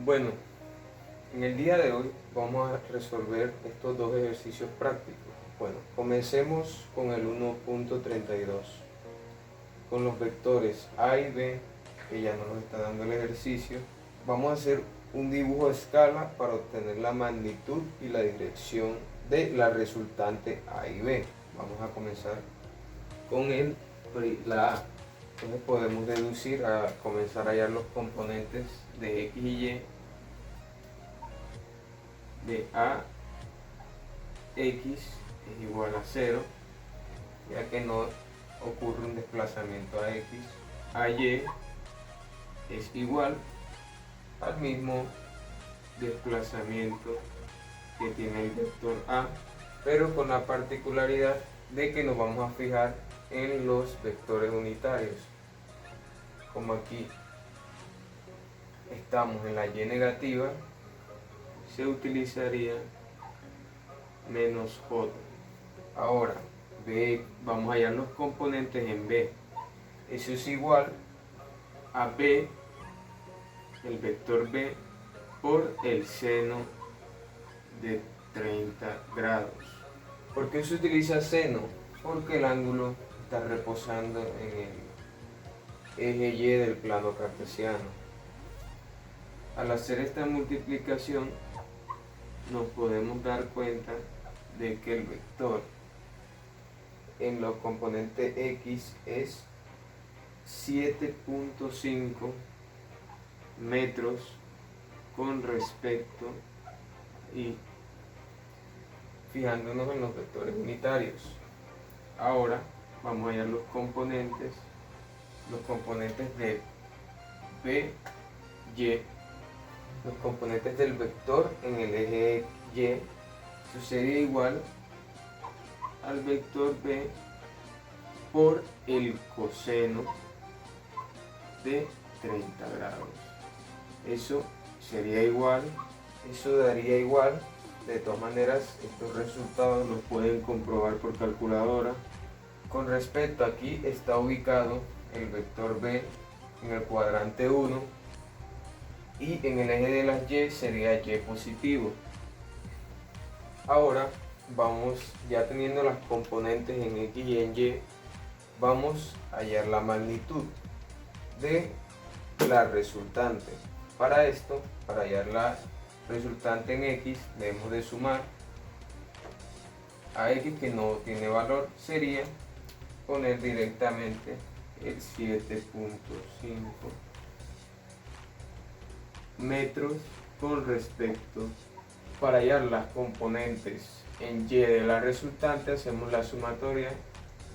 Bueno, en el día de hoy vamos a resolver estos dos ejercicios prácticos. Bueno, comencemos con el 1.32. Con los vectores A y B, que ya nos está dando el ejercicio, vamos a hacer un dibujo a escala para obtener la magnitud y la dirección de la resultante A y B. Vamos a comenzar con la A. Entonces podemos deducir a comenzar a hallar los componentes de X y Y de A, X es igual a 0, ya que no ocurre un desplazamiento a X. A Y es igual al mismo desplazamiento que tiene el vector A, pero con la particularidad de que nos vamos a fijar en los vectores unitarios. Como aquí estamos en la Y negativa, se utilizaría menos J. Ahora, B, vamos a hallar los componentes en B. Eso es igual a B, el vector B, por el seno de 30 grados. ¿Por qué se utiliza seno? Porque el ángulo está reposando en el eje Y del plano cartesiano. Al hacer esta multiplicación, nos podemos dar cuenta de que el vector en los componentes X es 7.5 metros con respecto y fijándonos en los vectores unitarios. Ahora vamos a hallar los componentes de B, Y, los componentes del vector en el eje Y. Eso sería igual al vector B por el coseno de 30 grados. Eso daría igual. De todas maneras, estos resultados los pueden comprobar por calculadora. Con respecto, aquí está ubicado el vector B en el cuadrante 1 y en el eje de las Y sería Y positivo. Ahora vamos, ya teniendo las componentes en X y en Y, vamos a hallar la magnitud de la resultante. Para esto, para hallar la resultante en X, debemos de sumar a X que no tiene valor, sería poner directamente el 7.5 metros con respecto. Para hallar las componentes en Y de la resultante, hacemos la sumatoria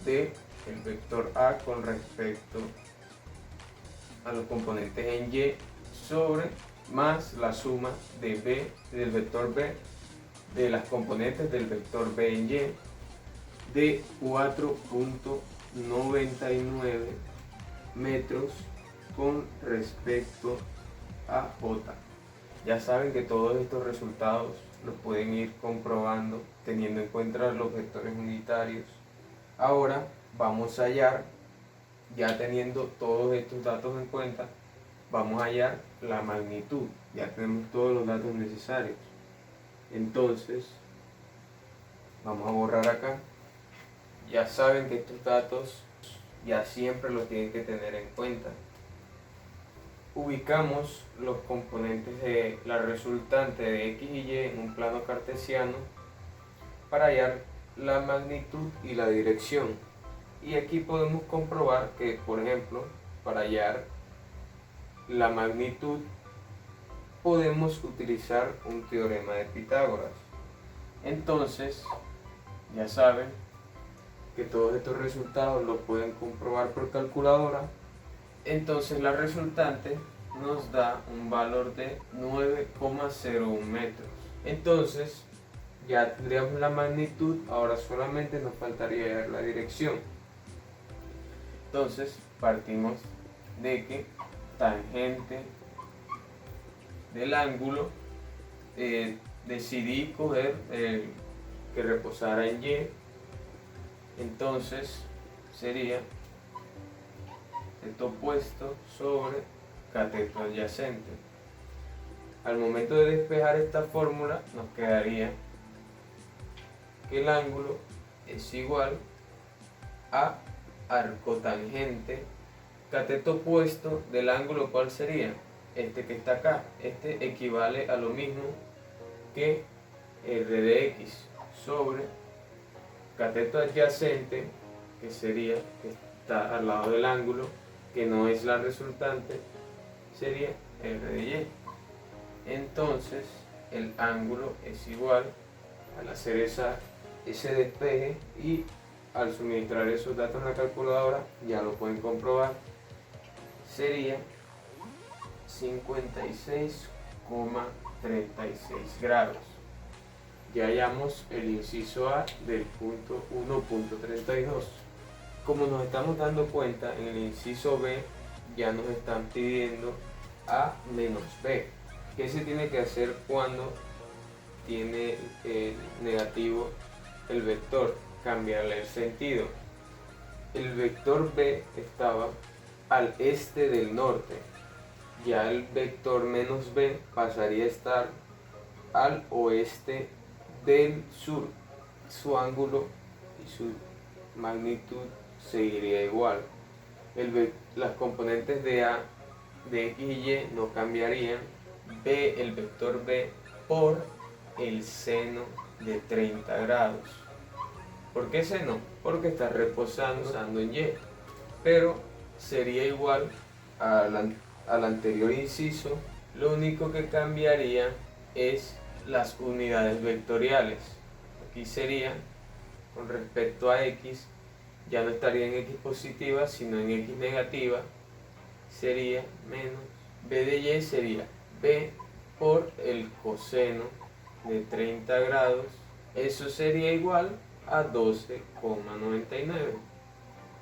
de el vector A con respecto a los componentes en Y sobre más la suma de B, del vector B, de las componentes del vector B en Y, de 4.99 metros con respecto a J. Ya saben que todos estos resultados los pueden ir comprobando teniendo en cuenta los vectores unitarios. Ahora vamos a hallar, ya teniendo todos estos datos en cuenta, vamos a hallar la magnitud. Ya tenemos todos los datos necesarios. Entonces, vamos a borrar acá. Ya saben que estos datos ya siempre los tienen que tener en cuenta. Ubicamos los componentes de la resultante de X y Y en un plano cartesiano para hallar la magnitud y la dirección. Y aquí podemos comprobar que, por ejemplo, para hallar la magnitud podemos utilizar un teorema de Pitágoras. Entonces, ya saben que todos estos resultados los pueden comprobar por calculadora. Entonces la resultante nos da un valor de 9,01 metros. Entonces ya tendríamos la magnitud, ahora solamente nos faltaría hallar la dirección. Entonces partimos de que tangente del ángulo, decidí coger que reposara en Y. Entonces sería cateto opuesto sobre cateto adyacente. Al momento de despejar esta fórmula nos quedaría que el ángulo es igual a arco tangente cateto opuesto del ángulo. ¿Cuál sería? Este que está acá. Este equivale a lo mismo que r de x sobre cateto adyacente, que sería, que está al lado del ángulo, que no es la resultante, sería r de y. Entonces el ángulo es igual, al hacer ese despeje y al suministrar esos datos en la calculadora, ya lo pueden comprobar, sería 56,36 grados. Ya hallamos el inciso A del punto 1.32. Como nos estamos dando cuenta, en el inciso B ya nos están pidiendo A menos B. ¿Qué se tiene que hacer cuando tiene negativo el vector? Cambiarle el sentido. El vector B estaba al este del norte. Ya el vector menos B pasaría a estar al oeste del sur. Su ángulo y su magnitud seguiría igual. Las componentes de A, de X y Y no cambiarían. B, el vector B, por el seno de 30 grados. ¿Por qué seno? Porque está reposando en Y. Pero sería igual al anterior inciso. Lo único que cambiaría es las unidades vectoriales. Aquí sería, con respecto a X, ya no estaría en X positiva, sino en X negativa. Sería menos B de Y, sería B por el coseno de 30 grados. Eso sería igual a 12,99.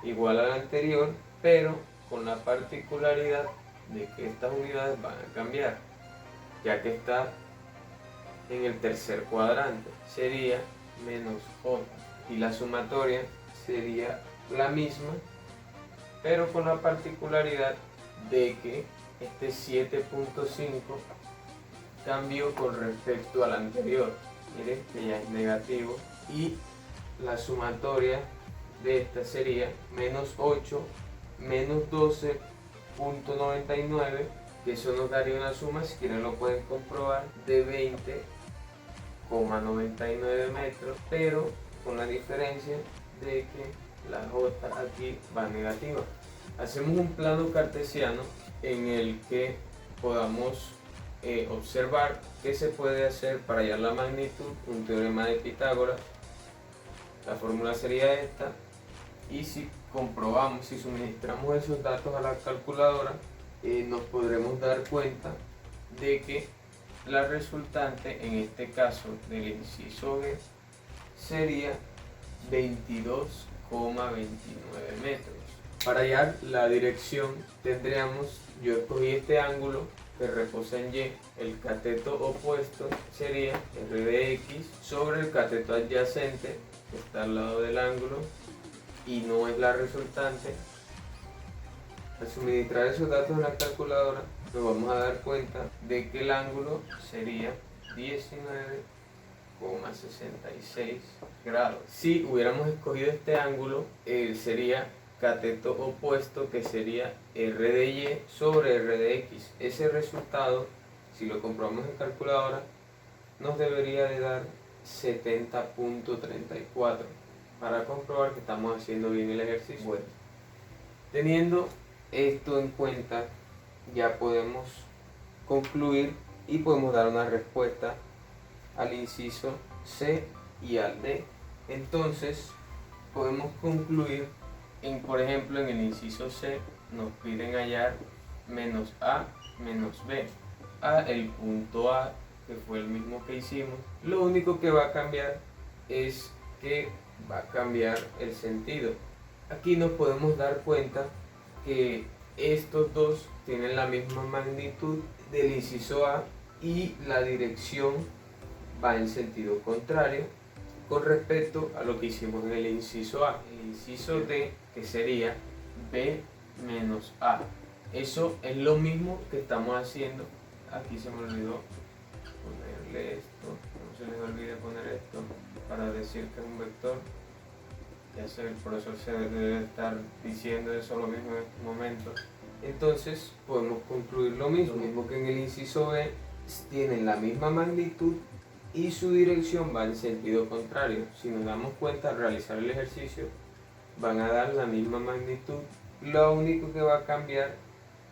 Igual al anterior, pero con la particularidad de que estas unidades van a cambiar, ya que está en el tercer cuadrante. Sería menos J. Y la sumatoria sería la misma, pero con la particularidad de que este 7.5 cambió con respecto al anterior. Miren que ya es negativo, y la sumatoria de esta sería menos 8 menos 12,99, que eso nos daría una suma, si quieren lo pueden comprobar, de 20,99 metros, pero con la diferencia de que la J aquí va negativa. Hacemos un plano cartesiano en el que podamos observar qué se puede hacer para hallar la magnitud, un teorema de Pitágoras. La fórmula sería esta, y si comprobamos, si suministramos esos datos a la calculadora, nos podremos dar cuenta de que la resultante, en este caso del inciso B, sería 22,29 metros. Para hallar la dirección tendríamos, yo escogí este ángulo que reposa en Y, el cateto opuesto sería r de x sobre el cateto adyacente que está al lado del ángulo y no es la resultante. Al suministrar esos datos en la calculadora nos vamos a dar cuenta de que el ángulo sería 19,66 grados. Si hubiéramos escogido este ángulo, sería cateto opuesto, que sería r de y sobre r de x. Ese resultado, si lo comprobamos en calculadora, nos debería de dar 70,34 para comprobar que estamos haciendo bien el ejercicio. Bueno, teniendo esto en cuenta, ya podemos concluir y podemos dar una respuesta al inciso C y al D. Entonces podemos concluir por ejemplo, en el inciso C nos piden hallar menos A menos B. A, el punto A, que fue el mismo que hicimos. Lo único que va a cambiar es que va a cambiar el sentido. Aquí nos podemos dar cuenta que estos dos tienen la misma magnitud del inciso A y la dirección va en sentido contrario con respecto a lo que hicimos en el inciso A. El inciso D, que sería B menos A. Eso es lo mismo que estamos haciendo aquí se me olvidó ponerle esto, no se les olvide poner esto para decir que es un vector. Ya sé, el profesor se debe estar diciendo eso lo mismo en este momento. Entonces podemos concluir lo mismo que en el inciso B, tienen la misma magnitud y su dirección va en sentido contrario. Si nos damos cuenta al realizar el ejercicio, van a dar la misma magnitud, lo único que va a cambiar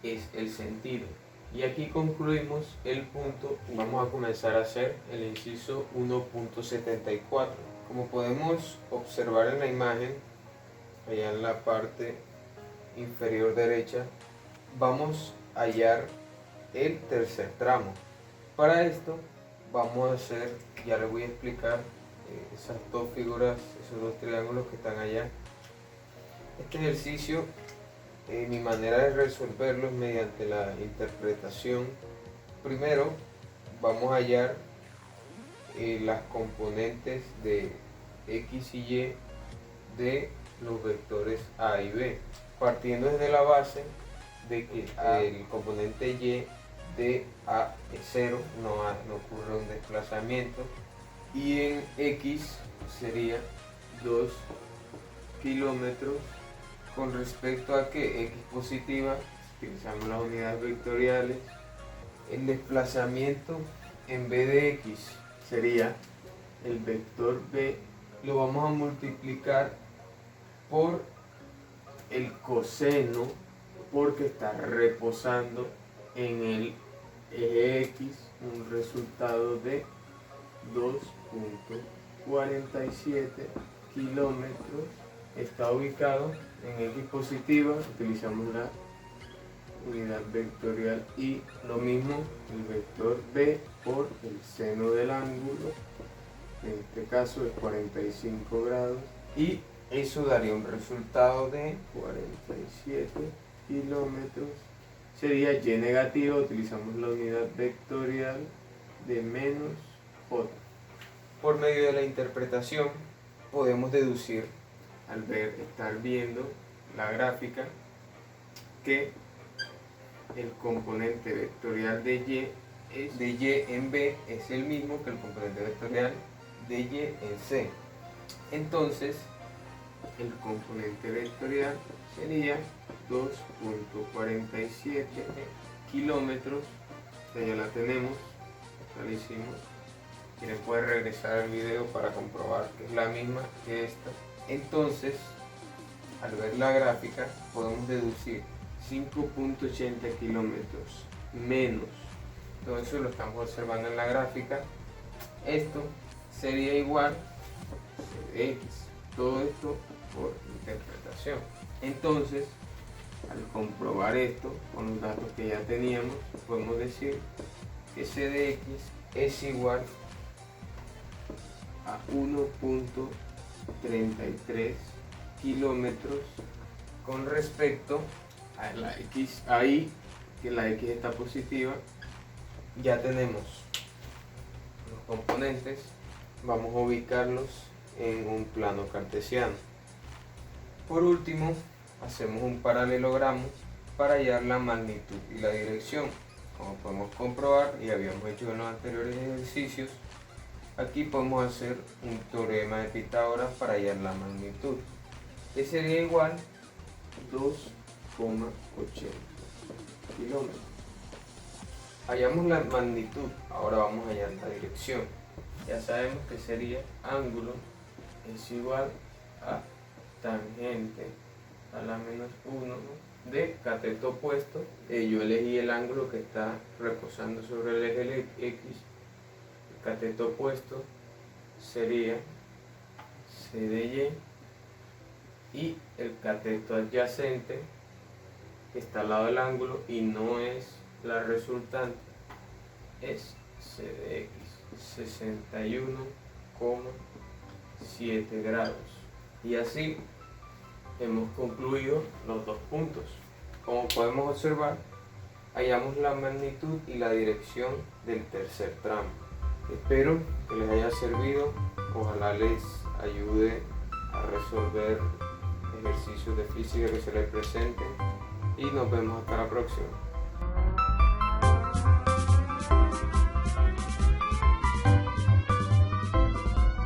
es el sentido. Y aquí concluimos el punto. Vamos a comenzar a hacer el inciso 1.74. Como podemos observar en la imagen, allá en la parte inferior derecha, vamos a hallar el tercer tramo. Para esto vamos a hacer, ya les voy a explicar esas dos figuras, esos dos triángulos que están allá. Este ejercicio, mi manera de resolverlo es mediante la interpretación. Primero vamos a hallar las componentes de X y Y de los vectores A y B, partiendo desde la base de que el componente Y de A es 0, no ocurre un desplazamiento, y en X sería 2 kilómetros. Con respecto a que X positiva, utilizamos las unidades vectoriales, el desplazamiento en B de X sería el vector B, lo vamos a multiplicar por el coseno, porque está reposando en el eje X, un resultado de 2.47 kilómetros. Está ubicado en X positiva, utilizamos la unidad vectorial, y lo mismo el vector B por el seno del ángulo, en este caso es 45 grados, y eso daría un resultado de 47 kilómetros. Sería Y negativa, utilizamos la unidad vectorial de menos J. Por medio de la interpretación podemos deducir, al estar viendo la gráfica, que el componente vectorial de Y en B es el mismo que el componente vectorial de Y en C. Entonces el componente vectorial sería 2.47 kilómetros. Ya la tenemos, ya la hicimos. Quien puede regresar al video para comprobar que es la misma que esta. Entonces, al ver la gráfica, podemos deducir 5.80 kilómetros menos, todo eso lo estamos observando en la gráfica. Esto sería igual a X, todo esto por interpretación. Entonces, al comprobar esto con los datos que ya teníamos, podemos decir que C de X es igual a 1.33 kilómetros con respecto a la X. Ahí que la X está positiva, ya tenemos los componentes, vamos a ubicarlos en un plano cartesiano. Por último, hacemos un paralelogramo para hallar la magnitud y la dirección. Como podemos comprobar y habíamos hecho en los anteriores ejercicios, aquí podemos hacer un teorema de Pitágoras para hallar la magnitud, que sería igual a 2,80 kilómetros. Hallamos la magnitud, ahora vamos a hallar la dirección. Ya sabemos que sería ángulo es igual a tangente a la menos 1 de cateto opuesto. Yo elegí el ángulo que está reposando sobre el eje X. El cateto opuesto sería C de Y, y el cateto adyacente que está al lado del ángulo y no es la resultante es C de X, 61,7 grados. Y así hemos concluido los dos puntos. Como podemos observar, hallamos la magnitud y la dirección del tercer tramo. Espero que les haya servido, ojalá les ayude a resolver ejercicios de física que se les presenten, y nos vemos hasta la próxima.